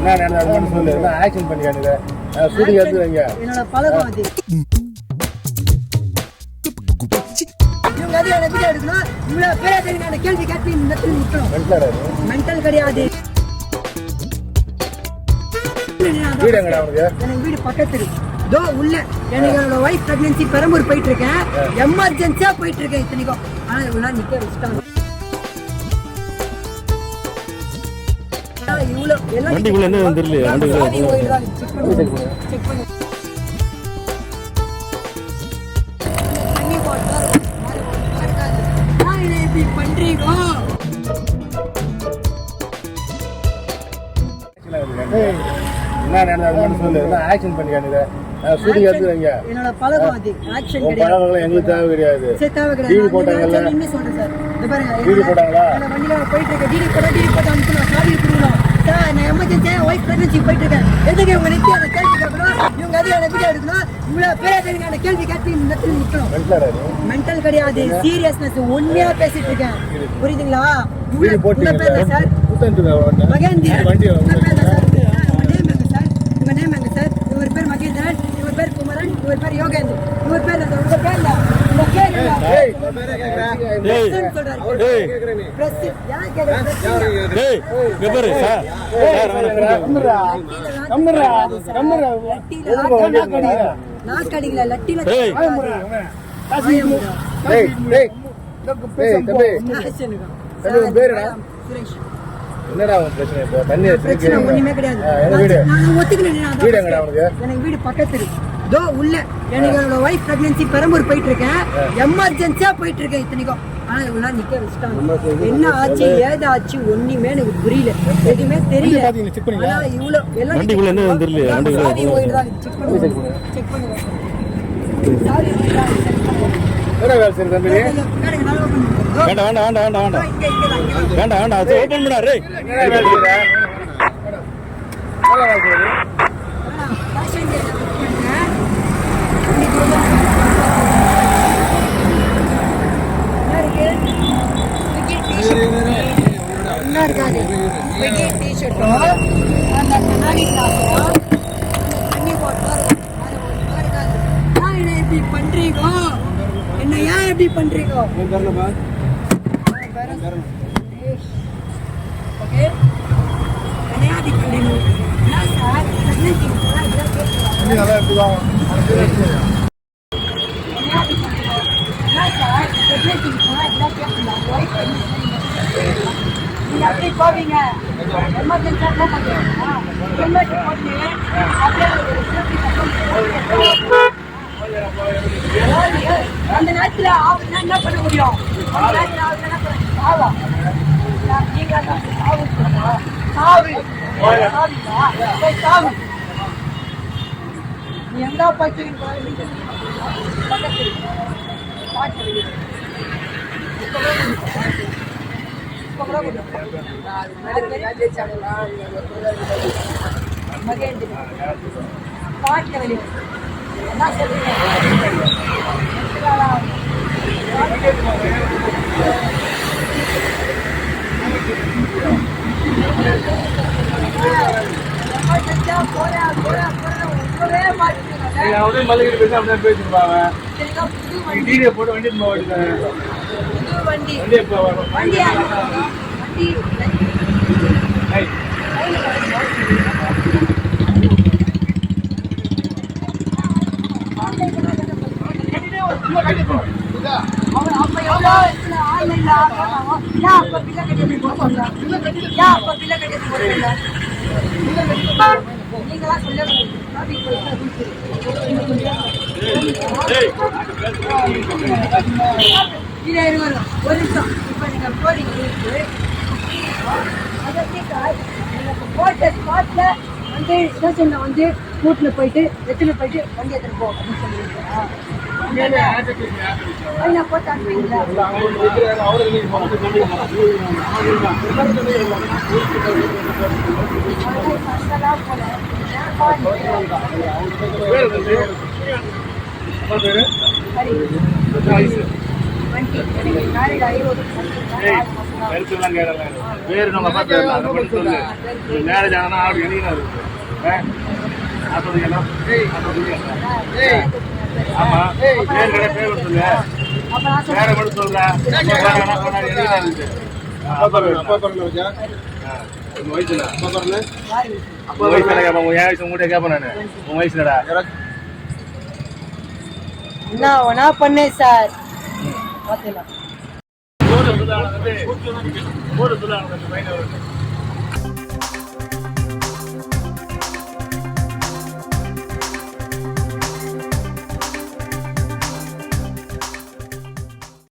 என்ன நடந்தாலும் சொல்லு, என்ன ஆக்ஷன் பண்ணி காட்டுங்க. ஷூட்டிங் எடுத்துங்க. என்னோட பழக்கம் அது. இவங்க அது என்ன வீடியோ எடுக்கணும், இவ்வளவு பேரா தெரியுங்க அந்த கேள்வி கேட்டு இந்த இடத்துல நிக்கணும். மென்டல் கிடையாது. எனக்கு வீடு பக்கத்துல தோ உள்ள. எனக்கு என்னோட வைஃப் பிரெக்னன்சி பெரம்பூர் போயிட்டு இருக்கேன், எமர்ஜென்சியா போயிட்டு இருக்கேன் இத்தனைக்கும். ஆனா இவ்வளவு நிக்க வச்சுட்டாங்க. வண்டிக்குள்ள என்ன தெரியல. பண்றீங்க என்ன நடந்தாலும் சொல்லு, என்ன ஆக்ஷன் பண்ணி காட்டுங்க. ஷூட்டிங் எடுத்துங்க. என்னோட பழக்கம் அது. ஆக்ஷன் கிடையாது. எங்களுக்கு தேவை கிடையாது. தேவை கிடையாது. டிவி போட்டாங்கல்ல, என்ன சொல்றேன் சார், இந்த பாருங்க டிவி போட்டாங்களா, நான் வண்டியில போயிட்டு இருக்கேன். டிவி போட்டு அனுப்பணும், சாவி கொடுக்கணும் சார். நான் எமர்ஜென்சியா ஒய்ஃப் பிரெக்னன்சி போயிட்டு இருக்கேன். எதுக்கு இவங்க நிறுத்தி அந்த கேள்வி கேட்கணும், இவங்க அது என்ன வீடியோ எடுக்கணும், இவ்வளவு பேரா தெரியுங்க அந்த கேள்வி கேட்டு இந்த இடத்துல நிக்கணும். மென்டல் கிடையாது, சீரியஸ்னஸ் உண்மையா பேசிட்டு இருக்கேன். புரியுதுங்களா? உங்க பேர் சார் மகேந்திரன். உங்க நேம் எங்க சார்? இவர் பேர் மகேந்திரன், இவர் பேர் குமரன், இவர் பேர் யோகேந்திரன், இவர் பேர் உங்க பேர் நாக்கடிக்கல லட்டில என்னடா பிரச்சனை? இப்போ தண்ணி பிரச்சனை ஒண்ணுமே கிடையாது. நான் ஒத்துக்கிறேன். எனக்கு வீடு பக்கத்துல தோ உள்ள. எனக்கு என்னோட வைஃப் பிரெக்னன்சி பெரம்பூர் போயிட்டு இருக்கேன், எமர்ஜென்சியா போயிட்டு இருக்கேன் இத்தனைக்கும். ஆனா இவ்வளவு நிக்க வச்சுட்டாங்க. என்ன ஆச்சு ஏது ஆச்சு ஒண்ணுமே எனக்கு புரியல, எதுவுமே தெரியல. ஆனா இவ்வளவு எல்லாம் வண்டிக்குள்ள என்ன தெரியல. செக் பண்ணுங்க. பண்றீங்க என்ன? ஏன் எப்படி பண்றீங்க? எப்படி போவீங்க? எமர்ஜென்சியா அந்த நேரத்துல என்ன பண்ண முடியும்? நீ எங்க பச்சு பாட்டு வெளியே என்ன சொல்றீங்க? போட்டு வண்டி ஒரு நிமிஷம். இப்ப நீங்க போறீங்க போட்ட ஸ்பாட்ல வந்து ஸ்டேஷன்ல வந்து கூட்டுல போயிட்டு எத்துல போயிட்டு வண்டி எடுத்துட்டு போ அப்படின்னு சொல்லியிருக்கா. போட்டு அனுப்புவீங்களா? கருத்துலாம் கேட்கல. பேரு நம்ம அப்பா பேர் தான். அதை மட்டும் சொல்லு. மேரேஜ் ஆனா ஆடு எலினா இருக்கு. ஆமா பேர் கடை பேர் சொல்லு. வேற மட்டும் சொல்ற. எலினா இருக்கு. அப்பா பேர் உங்க வயசுல அப்பா வயசுல கேட்பேன். உன் வயசு உங்ககிட்ட கேட்பேன் நானு. உன் வயசுலடா என்ன பண்ணேன் சார் பாத்தீங்களா ஊரு சுதாரணம்